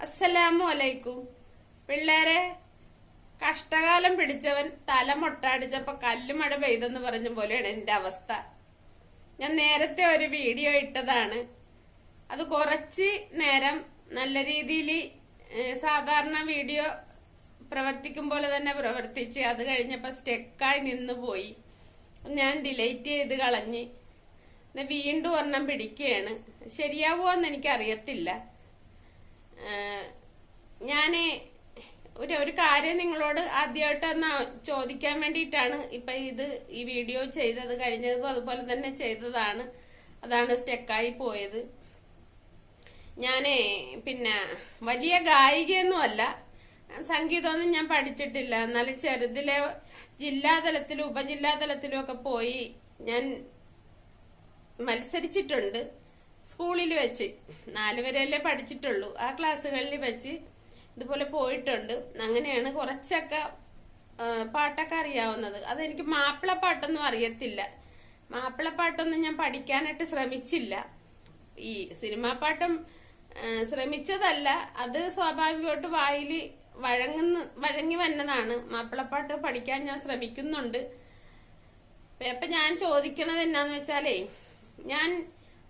അസ്സലാമു അലൈക്കും. പിള്ളേരെ, കഷ്ടകാലം പിടിച്ചവൻ തല മൊട്ടാടിച്ചപ്പോ കല്ലുമഴ പെയ്തെന്ന് പറഞ്ഞ പോലെയാണ് എന്റെ അവസ്ഥ. ഞാൻ നേരത്തെ ഒരു വീഡിയോ ഇട്ടതാണ്. അത് കുറച്ച് നേരം നല്ല രീതിയിൽ സാധാരണ വീഡിയോ പ്രവർത്തിക്കും പോലെ തന്നെ പ്രവർത്തിച്ച് അത് കഴിഞ്ഞപ്പോ സ്റ്റെക്കായി നിന്ന് പോയി. ഞാൻ ഡിലീറ്റ് ചെയ്ത് കളഞ്ഞ് വീണ്ടും ഒരെണ്ണം പിടിക്കുകയാണ്. ശരിയാവുമെന്ന് എനിക്കറിയത്തില്ല. ഞാന് ഒരു കാര്യം നിങ്ങളോട് ആദ്യമായിട്ടൊന്ന് ചോദിക്കാൻ വേണ്ടിയിട്ടാണ് ഇപ്പൊ ഈ വീഡിയോ ചെയ്തത്. കഴിഞ്ഞതും അതുപോലെ തന്നെ ചെയ്തതാണ്. അതാണ് സ്റ്റെക്കായി പോയത്. ഞാനേ പിന്നെ വലിയ ഗായികയൊന്നും അല്ല, സംഗീതമൊന്നും ഞാൻ പഠിച്ചിട്ടില്ല. എന്നാലും ചെറുതിലെ ജില്ലാതലത്തിലും ഉപജില്ലാതലത്തിലും ഒക്കെ പോയി ഞാൻ മത്സരിച്ചിട്ടുണ്ട്. സ്കൂളിൽ വെച്ച് 4 വരെയല്ലേ പഠിച്ചിട്ടുള്ളൂ. ആ ക്ലാസ്സുകളിൽ വെച്ച് ഇതുപോലെ പോയിട്ടുണ്ട്. അങ്ങനെയാണ് കുറച്ചൊക്കെ പാട്ടൊക്കെ അറിയാവുന്നത്. അതെനിക്ക് മാപ്പിളപ്പാട്ടൊന്നും അറിയത്തില്ല. മാപ്പിളപ്പാട്ടൊന്നും ഞാൻ പഠിക്കാനായിട്ട് ശ്രമിച്ചില്ല. ഈ സിനിമാ പാട്ടും ശ്രമിച്ചതല്ല, അത് സ്വാഭാവികമായിട്ട് വായിൽ വഴങ്ങി വന്നതാണ്. മാപ്പിളപ്പാട്ട് പഠിക്കാൻ ഞാൻ ശ്രമിക്കുന്നുണ്ട്. അപ്പൊ ഞാൻ ചോദിക്കണത് എന്നാന്ന് വെച്ചാലേ, ഞാൻ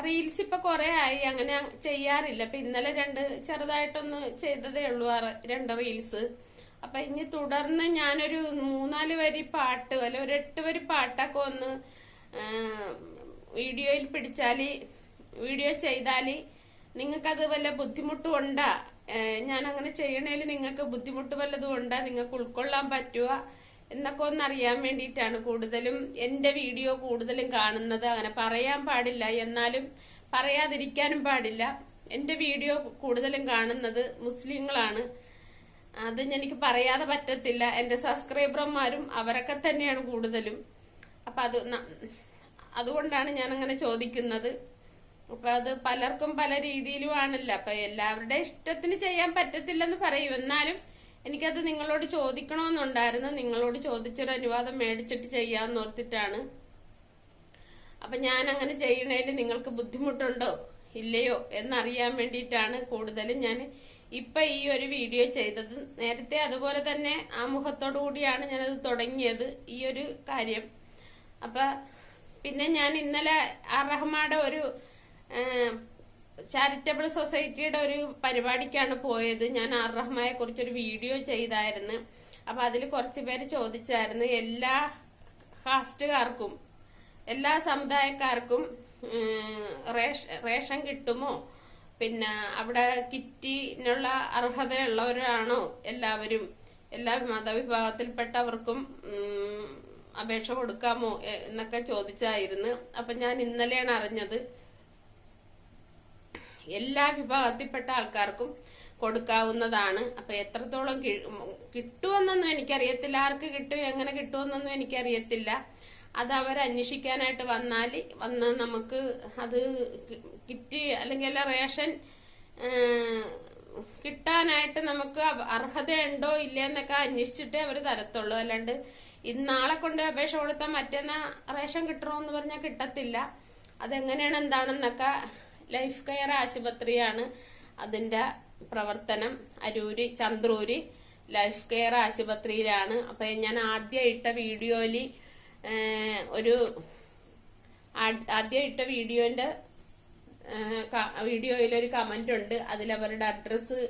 റീൽസ് ഇപ്പൊ കുറെ ആയി അങ്ങനെ ചെയ്യാറില്ല. അപ്പൊ ഇന്നലെ ചെറുതായിട്ടൊന്ന് ചെയ്തതേ ഉള്ളൂ 2 റീൽസ്. അപ്പൊ ഇനി തുടർന്ന് ഞാനൊരു 3-4 വരി പാട്ട് അല്ല ഒരു 8 വരി പാട്ടൊക്കെ ഒന്ന് വീഡിയോയിൽ വീഡിയോ ചെയ്താല് നിങ്ങൾക്കത് വല്ല ബുദ്ധിമുട്ടും ഉണ്ടാ? ഞാൻ അങ്ങനെ ചെയ്യണേല് നിങ്ങൾക്ക് ബുദ്ധിമുട്ട് വല്ലതും ഉണ്ടാ? നിങ്ങൾക്ക് ഉൾക്കൊള്ളാൻ പറ്റുക എന്നൊക്കെ ഒന്ന് അറിയാൻ വേണ്ടിയിട്ടാണ് കൂടുതലും എന്റെ വീഡിയോ കൂടുതലും കാണുന്നത്. അങ്ങനെ പറയാൻ പാടില്ല, എന്നാലും പറയാതിരിക്കാനും പാടില്ല. എന്റെ വീഡിയോ കൂടുതലും കാണുന്നത് മുസ്ലിങ്ങളാണ്. അത് എനിക്ക് പറയാതെ പറ്റത്തില്ല. എന്റെ സബ്സ്ക്രൈബർമാരും അവരൊക്കെ തന്നെയാണ് കൂടുതലും. അപ്പൊ അതുകൊണ്ടാണ് ഞാൻ അങ്ങനെ ചോദിക്കുന്നത്. അപ്പൊ അത് പലർക്കും പല രീതിയിലുമാണല്ലോ. അപ്പൊ എല്ലാവരുടെ ഇഷ്ടത്തിന് ചെയ്യാൻ പറ്റത്തില്ലെന്ന് പറയും. എന്നാലും എനിക്കത് നിങ്ങളോട് ചോദിക്കണമെന്നുണ്ടായിരുന്നു. നിങ്ങളോട് ചോദിച്ചൊരു അനുവാദം മേടിച്ചിട്ട് ചെയ്യാന്ന് ഓർത്തിട്ടാണ്. അപ്പൊ ഞാൻ അങ്ങനെ ചെയ്യണേല് നിങ്ങൾക്ക് ബുദ്ധിമുട്ടുണ്ടോ ഇല്ലയോ എന്നറിയാൻ വേണ്ടിയിട്ടാണ് കൂടുതലും ഞാൻ ഇപ്പൊ ഈ ഒരു വീഡിയോ ചെയ്തത്. നേരത്തെ അതുപോലെ തന്നെ ആ മുഖത്തോടു കൂടിയാണ് ഞാനത് തുടങ്ങിയത്, ഈ ഒരു കാര്യം. അപ്പൊ പിന്നെ ഞാൻ ഇന്നലെ റഹ്മാന്റെ ഒരു ചാരിറ്റബിൾ സൊസൈറ്റിയുടെ ഒരു പരിപാടിക്കാണ് പോയത്. ഞാൻ റഹ്മാനെ കുറിച്ചൊരു വീഡിയോ ചെയ്തായിരുന്നു. അപ്പൊ അതിൽ കുറച്ച് പേര് ചോദിച്ചായിരുന്നു, എല്ലാ കാസ്റ്റുകാർക്കും എല്ലാ സമുദായക്കാർക്കും റേഷൻ കിട്ടുമോ, പിന്നെ അവിടെ കിറ്റിനുള്ള അർഹതയുള്ളവരാണോ എല്ലാവരും, എല്ലാ മതവിഭാഗത്തിൽപ്പെട്ടവർക്കും അപേക്ഷ കൊടുക്കാമോ എന്നൊക്കെ ചോദിച്ചായിരുന്നു. അപ്പൊ ഞാൻ ഇന്നലെയാണ് അറിഞ്ഞത് എല്ലാ വിഭാഗത്തിൽപ്പെട്ട ആൾക്കാർക്കും കൊടുക്കാവുന്നതാണ്. അപ്പൊ എത്രത്തോളം കിട്ടുമെന്നൊന്നും എനിക്കറിയത്തില്ല. ആർക്ക് കിട്ടും എങ്ങനെ കിട്ടുമെന്നൊന്നും എനിക്കറിയത്തില്ല. അത് അവരന്വേഷിക്കാനായിട്ട് വന്ന് നമുക്ക് അത് കിറ്റ് അല്ലെങ്കിൽ റേഷൻ കിട്ടാനായിട്ട് നമുക്ക് അർഹതയുണ്ടോ ഇല്ലയെന്നൊക്കെ അന്വേഷിച്ചിട്ടേ അവർ തരത്തുള്ളൂ. അല്ലാണ്ട് ഇന്നാളെ കൊണ്ട് അപേക്ഷ കൊടുത്താൽ മറ്റന്നാ റേഷൻ കിട്ടണമെന്ന് പറഞ്ഞാൽ കിട്ടത്തില്ല. അതെങ്ങനെയാണ് എന്താണെന്നൊക്കെ ലൈഫ് കെയർ ആശുപത്രിയാണ് അതിന്റെ പ്രവർത്തനം. അരൂര് ചന്ദ്രൂര് ലൈഫ് കെയർ ആശുപത്രിയിലാണ്. അപ്പൊ ഞാൻ ആദ്യം ഇട്ട വീഡിയോയില് വീഡിയോയിലൊരു കമന്റ് ഉണ്ട്. അതിൽ അവരുടെ അഡ്രസ്സ്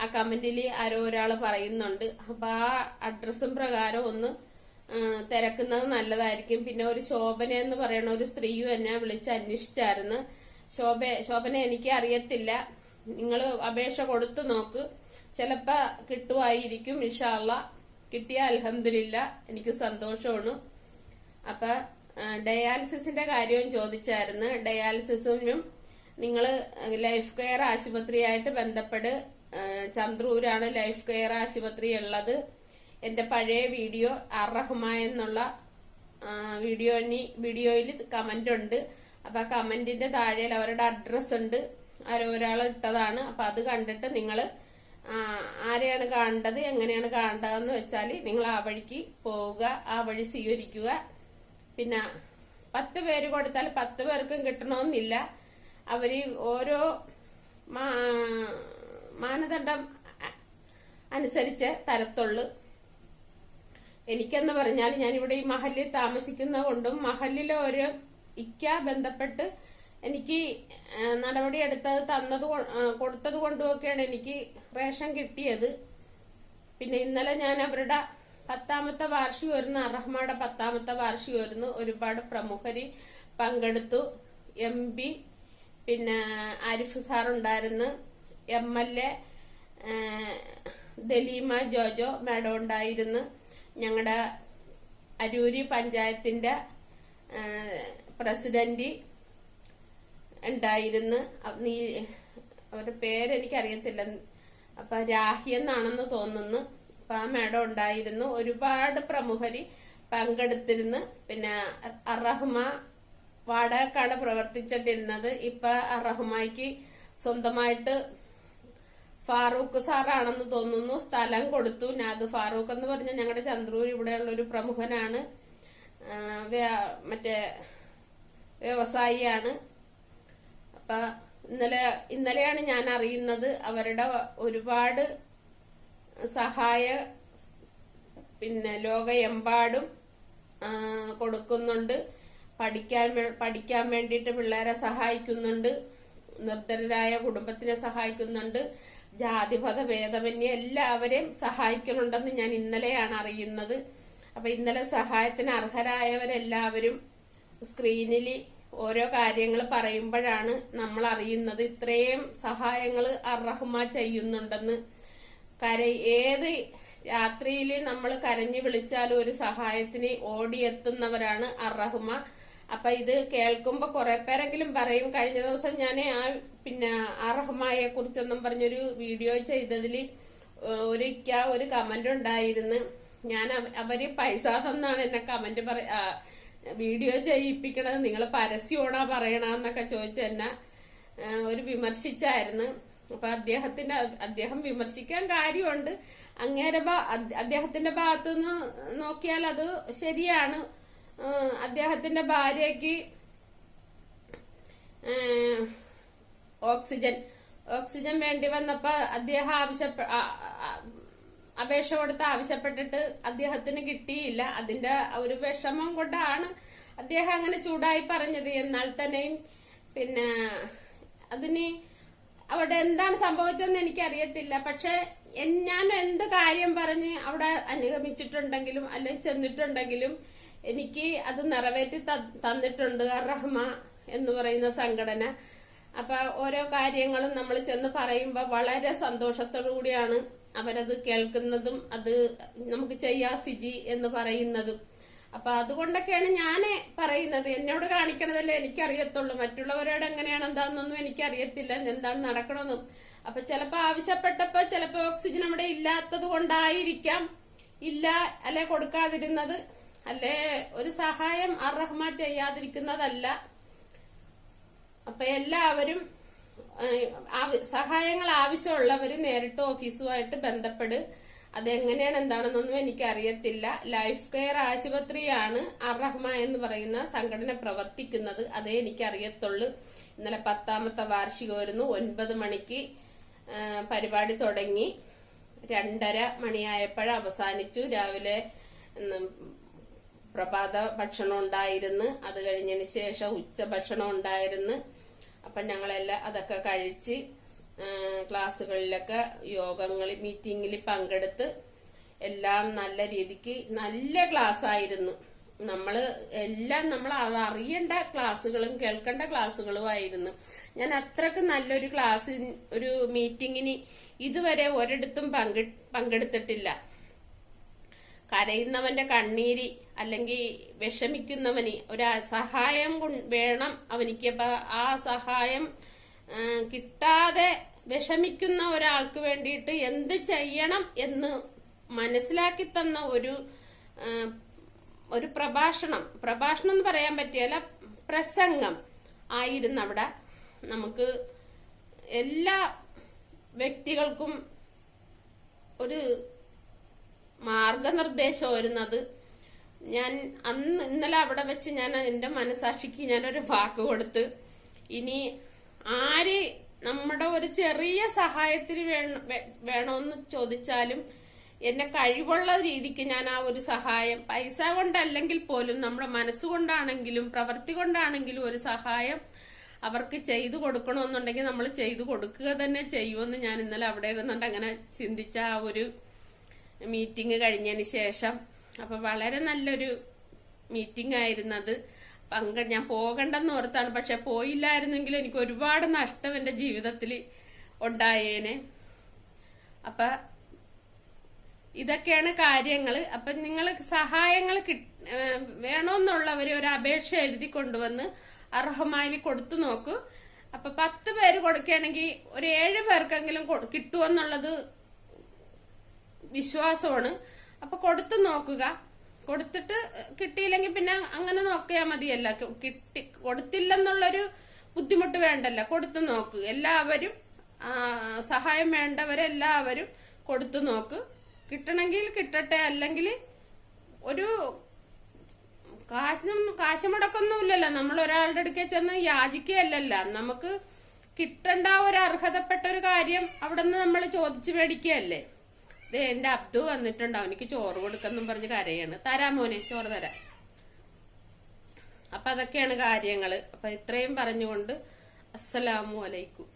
ആ കമന്റിൽ ആരോ ഒരാള് പറയുന്നുണ്ട്. അപ്പൊ ആ അഡ്രസ്സും പ്രകാരം ഒന്ന് തിരക്കുന്നത് നല്ലതായിരിക്കും. പിന്നെ ഒരു ശോഭന എന്ന് പറയുന്ന ഒരു സ്ത്രീയും എന്നെ വിളിച്ച് അന്വേഷിച്ചായിരുന്നു. ശോഭന എനിക്ക് അറിയത്തില്ല, നിങ്ങൾ അപേക്ഷ കൊടുത്തു നോക്ക്, ചിലപ്പോ കിട്ടുമായിരിക്കും. ഇൻഷാ അല്ലാഹ് കിട്ടിയ അൽഹംദുലില്ലാ, എനിക്ക് സന്തോഷമാണ്. അപ്പൊ ഡയാലിസിന്റെ കാര്യവും ചോദിച്ചായിരുന്നു. ഡയാലിസിനും നിങ്ങൾ ലൈഫ് കെയർ ആശുപത്രിയായിട്ട് ബന്ധപ്പെട്ട്, ചന്ദ്രൂരാണ് ലൈഫ് കെയർ ആശുപത്രി ഉള്ളത്. എന്റെ പഴയ വീഡിയോ റഹ്മാൻ എന്നുള്ള വീഡിയോയിൽ കമന്റ് ഉണ്ട്. അപ്പൊ ആ കമന്റിന്റെ താഴെ അവരുടെ അഡ്രസ് ഉണ്ട്, ആരോ ഒരാൾ ഇട്ടതാണ്. അപ്പൊ അത് കണ്ടിട്ട് നിങ്ങൾ ആരെയാണ് കാണേണ്ടത് എങ്ങനെയാണ് കാണേണ്ടതെന്ന് വെച്ചാല് നിങ്ങൾ ആ വഴിക്ക് പോവുക, ആ വഴി സ്വീകരിക്കുക. പിന്നെ 10 പേര് കൊടുത്താൽ 10 പേർക്കും കിട്ടണമെന്നില്ല. അവര് ഓരോ മാനദണ്ഡം അനുസരിച്ച് തരത്തുള്ളു. എനിക്കെന്ന് പറഞ്ഞാൽ ഞാനിവിടെ ഈ മഹലിൽ താമസിക്കുന്ന കൊണ്ടും മഹലിലെ ഒരു ബന്ധപ്പെട്ട് എനിക്ക് നടപടി എടുത്തത് കൊടുത്തത് കൊണ്ടുമൊക്കെയാണ് എനിക്ക് റേഷൻ കിട്ടിയത്. പിന്നെ ഇന്നലെ ഞാൻ അവരുടെ 10ാമത്തെ വാർഷികമായിരുന്നു, അറഹ്മയുടെ 10ാമത്തെ വാർഷികമായിരുന്നു. ഒരുപാട് പ്രമുഖര് പങ്കെടുത്തു. MP പിന്നെ ആരിഫ് സാർ ഉണ്ടായിരുന്നു, MLA ദലീമ ജോജോ മാഡം ഉണ്ടായിരുന്നു, ഞങ്ങളുടെ അരൂരി പഞ്ചായത്തിന്റെ പ്രസിഡന്റ് ഉണ്ടായിരുന്നു. അവരുടെ പേരെനിക്കറിയത്തില്ല, അപ്പൊ രാഹി എന്നാണെന്ന് തോന്നുന്നു. അപ്പൊ ആ മേഡം ഉണ്ടായിരുന്നു. ഒരുപാട് പ്രമുഖര് പങ്കെടുത്തിരുന്നു. പിന്നെ അറഹ്മ വാടകക്കാണ് പ്രവർത്തിച്ചിട്ടിരുന്നത്. ഇപ്പൊ അറഹ്മയ്ക്ക് സ്വന്തമായിട്ട് ഫാറൂഖ് സാറാണെന്ന് തോന്നുന്നു സ്ഥലം കൊടുത്തു. നാദ് ഫാറൂഖ് എന്ന് പറഞ്ഞ ഞങ്ങളുടെ ചന്ദ്രൂർ ഇവിടെയുള്ള ഒരു പ്രമുഖനാണ്, മറ്റേ വ്യവസായിയാണ്. അപ്പൊ ഇന്നലെയാണ് ഞാൻ അറിയുന്നത് അവരുടെ ഒരുപാട് സഹായ പിന്നെ ലോകമെമ്പാടും കൊടുക്കുന്നുണ്ട്. പഠിക്കാൻ വേണ്ടിയിട്ട് പിള്ളേരെ സഹായിക്കുന്നുണ്ട്, നിർധനരായ കുടുംബത്തിനെ സഹായിക്കുന്നുണ്ട്, ജാതിമത ഭേദമന്യേ എല്ലാവരെയും സഹായിക്കുന്നുണ്ടെന്ന് ഞാൻ ഇന്നലെയാണ് അറിയുന്നത്. അപ്പൊ ഇന്നലെ സഹായത്തിന് അർഹരായവരെല്ലാവരും സ്ക്രീനിൽ ഓരോ കാര്യങ്ങൾ പറയുമ്പോഴാണ് നമ്മൾ അറിയുന്നത് ഇത്രയും സഹായങ്ങൾ അർറഹ്മ ചെയ്യുന്നുണ്ടെന്ന്. ഏത് രാത്രിയിൽ നമ്മൾ കരഞ്ഞു വിളിച്ചാലും ഒരു സഹായത്തിന് ഓടിയെത്തുന്നവരാണ് അർറഹ്മ. അപ്പൊ ഇത് കേൾക്കുമ്പോ കുറെ പേരെങ്കിലും പറയും. കഴിഞ്ഞ ദിവസം ഞാൻ പിന്നെ അർറഹ്മയെ കുറിച്ചൊന്നും പറഞ്ഞൊരു വീഡിയോ ചെയ്തതിൽ ഒരു കമന്റ് ഉണ്ടായിരുന്നു. ഞാൻ അവര് പൈസ തന്നാണ് എന്നെ കമന്റ് വീഡിയോ ചെയ്യിപ്പിക്കണത്, നിങ്ങൾ പരസ്യമാണോ പറയണെന്നൊക്കെ ചോദിച്ച എന്നെ ഒരു വിമർശിച്ചായിരുന്നു. അപ്പൊ അദ്ദേഹം വിമർശിക്കാൻ കാര്യമുണ്ട്. അദ്ദേഹത്തിന്റെ ഭാഗത്തുനിന്ന് നോക്കിയാൽ അത് ശരിയാണ്. അദ്ദേഹത്തിന്റെ ഭാര്യയ്ക്ക് ഓക്സിജൻ വേണ്ടി വന്നപ്പോ അദ്ദേഹം അപേക്ഷ കൊടുത്ത് ആവശ്യപ്പെട്ടിട്ട് അദ്ദേഹത്തിന് കിട്ടിയില്ല. അതിന്റെ ഒരു വിഷമം കൊണ്ടാണ് അദ്ദേഹം അങ്ങനെ ചൂടായി പറഞ്ഞത്. എന്നാൽ തന്നെയും പിന്നെ അതിന് അവിടെ എന്താണ് സംഭവിച്ചതെന്ന് എനിക്കറിയത്തില്ല. പക്ഷെ ഞാൻ എന്ത് കാര്യം പറഞ്ഞ് അവിടെ അനുഗമിച്ചിട്ടുണ്ടെങ്കിലും അല്ലെങ്കിൽ ചെന്നിട്ടുണ്ടെങ്കിലും എനിക്ക് അത് നിറവേറ്റി തന്നിട്ടുണ്ട് അർറഹ്മ എന്ന് പറയുന്ന സംഘടന. അപ്പൊ ഓരോ കാര്യങ്ങളും നമ്മൾ ചെന്ന് പറയുമ്പോ വളരെ സന്തോഷത്തോടു കൂടിയാണ് അവരത് കേൾക്കുന്നതും അത് നമുക്ക് ചെയ്യാ സിജി എന്ന് പറയുന്നതും. അപ്പൊ അതുകൊണ്ടൊക്കെയാണ് ഞാൻ പറയുന്നത്. എന്നോട് കാണിക്കണതല്ലേ എനിക്കറിയത്തുള്ളൂ, മറ്റുള്ളവരോട് എങ്ങനെയാണ് എന്താണെന്നൊന്നും എനിക്കറിയത്തില്ല, എന്താണ് നടക്കണമെന്നും. അപ്പൊ ചിലപ്പോ ആവശ്യപ്പെട്ടപ്പോ ചിലപ്പോ ഓക്സിജൻ അവിടെ ഇല്ലാത്തത് കൊണ്ടായിരിക്കാം അല്ലെ കൊടുക്കാതിരുന്നത്, അല്ലെ ഒരു സഹായം അർറഹ്മ ചെയ്യാതിരിക്കുന്നതല്ല. അപ്പൊ എല്ലാവരും സഹായങ്ങൾ ആവശ്യമുള്ളവര് നേരിട്ട് ഓഫീസുമായിട്ട് ബന്ധപ്പെടും. അതെങ്ങനെയാണ് എന്താണെന്നൊന്നും എനിക്കറിയത്തില്ല. ലൈഫ് കെയർ ആശുപത്രിയാണ് അർറഹ്മ എന്ന് പറയുന്ന സംഘടന പ്രവർത്തിക്കുന്നത്, അതേ എനിക്കറിയത്തുള്ളൂ. ഇന്നലെ 10ാമത്തെ വാർഷികമായിരുന്നു. 9 മണിക്ക് പരിപാടി തുടങ്ങി, 2:30 മണിയായപ്പോഴും അവസാനിച്ചു. രാവിലെ പ്രഭാത ഭക്ഷണം ഉണ്ടായിരുന്നു, അത് കഴിഞ്ഞതിന് ശേഷം ഉച്ചഭക്ഷണം ഉണ്ടായിരുന്നു. അപ്പൊ ഞങ്ങളെല്ലാം അതൊക്കെ കഴിച്ച് ക്ലാസ്സുകളിലൊക്കെ മീറ്റിംഗിൽ പങ്കെടുത്ത് എല്ലാം നല്ല രീതിക്ക് നല്ല ക്ലാസ് ആയിരുന്നു. നമ്മൾ അറിയേണ്ട ക്ലാസ്സുകളും കേൾക്കേണ്ട ക്ലാസ്സുകളും ആയിരുന്നു. ഞാൻ അത്രക്ക് നല്ലൊരു ഒരു മീറ്റിങ്ങിന് ഇതുവരെ ഒരിടത്തും പങ്കെടുത്തിട്ടില്ല. കരയുന്നവന്റെ കണ്ണീര് അല്ലെങ്കിൽ വിഷമിക്കുന്നവന് ഒരു സഹായം വേണം അവനിക്ക്. അപ്പൊ ആ സഹായം കിട്ടാതെ വിഷമിക്കുന്ന ഒരാൾക്ക് വേണ്ടിയിട്ട് എന്ത് ചെയ്യണം എന്ന് മനസ്സിലാക്കി തന്ന ഒരു പ്രഭാഷണം എന്ന് പറയാൻ പറ്റിയല്ല, പ്രസംഗം ആയിരുന്നു അവിടെ. നമുക്ക് എല്ലാ വ്യക്തികൾക്കും ഒരു മാർഗനിർദ്ദേശം വരുന്നത്. ഞാൻ ഇന്നലെ അവിടെ വെച്ച് ഞാൻ എന്റെ മനസാക്ഷിക്ക് ഞാനൊരു വാക്ക് കൊടുത്ത്, ഇനി ആര് നമ്മുടെ ഒരു ചെറിയ സഹായത്തിന് വേണമെന്ന് ചോദിച്ചാലും എന്നെ കഴിവുള്ള രീതിക്ക് ഞാൻ ആ ഒരു സഹായം, പൈസ കൊണ്ടല്ലെങ്കിൽ പോലും നമ്മുടെ മനസ്സുകൊണ്ടാണെങ്കിലും പ്രവൃത്തി കൊണ്ടാണെങ്കിലും ഒരു സഹായം അവർക്ക് ചെയ്തു കൊടുക്കണമെന്നുണ്ടെങ്കിൽ നമ്മൾ ചെയ്തു കൊടുക്കുക തന്നെ ചെയ്യുമെന്ന് ഞാൻ ഇന്നലെ അവിടെ ഇരുന്നുണ്ട് അങ്ങനെ ചിന്തിച്ച ആ ഒരു മീറ്റിംഗ് കഴിഞ്ഞതിന് ശേഷം. അപ്പൊ വളരെ നല്ലൊരു മീറ്റിംഗ് ആയിരുന്നത്. ഞാൻ പോകണ്ടെന്ന് ഓർത്താണ്, പക്ഷെ പോയില്ലായിരുന്നെങ്കിൽ എനിക്ക് ഒരുപാട് നഷ്ടം എന്റെ ജീവിതത്തിൽ ഉണ്ടായേനെ. അപ്പൊ ഇതൊക്കെയാണ് കാര്യങ്ങള്. അപ്പൊ നിങ്ങൾ സഹായങ്ങൾ വേണമെന്നുള്ളവര് ഒരു അപേക്ഷ എഴുതി കൊണ്ടുവന്ന് അർഹമായി കൊടുത്തു നോക്കൂ. അപ്പൊ 10 പേര് കൊടുക്കുകയാണെങ്കിൽ ഒരു 7 പേർക്കെങ്കിലും കിട്ടുമെന്നുള്ളത് വിശ്വാസമാണ്. അപ്പൊ കൊടുത്തു നോക്കുക. കൊടുത്തിട്ട് കിട്ടിയില്ലെങ്കിൽ പിന്നെ അങ്ങനെ നോക്കിയാൽ മതിയല്ല. കൊടുത്തില്ലെന്നുള്ളൊരു ബുദ്ധിമുട്ട് വേണ്ടല്ലോ, കൊടുത്തു നോക്ക്. എല്ലാവരും സഹായം വേണ്ടവരെല്ലാവരും കൊടുത്തു നോക്ക്. കിട്ടണമെങ്കിൽ കിട്ടട്ടെ, അല്ലെങ്കിൽ ഒരു കാശ് മുടക്കൊന്നുമില്ലല്ലോ. നമ്മൾ ഒരാളുടെ അടുക്കൽ ചെന്ന് യാചിക്കുകയല്ലല്ലോ. നമുക്ക് കിട്ടേണ്ട ഒരു അർഹതപ്പെട്ട ഒരു കാര്യം അവിടെ നിന്ന് നമ്മൾ ചോദിച്ചു മേടിക്കുകയല്ലേ. ഇത് എന്റെ അബ്ദു വന്നിട്ടുണ്ട്, അവനിക്ക് ചോറ് കൊടുക്കെന്നും പറഞ്ഞ് കരയാണ്. തരാം മോനെ, ചോറ് തരാം. അപ്പൊ അതൊക്കെയാണ് കാര്യങ്ങള്. അപ്പൊ ഇത്രയും പറഞ്ഞുകൊണ്ട് അസ്സലാമു അലൈക്കും.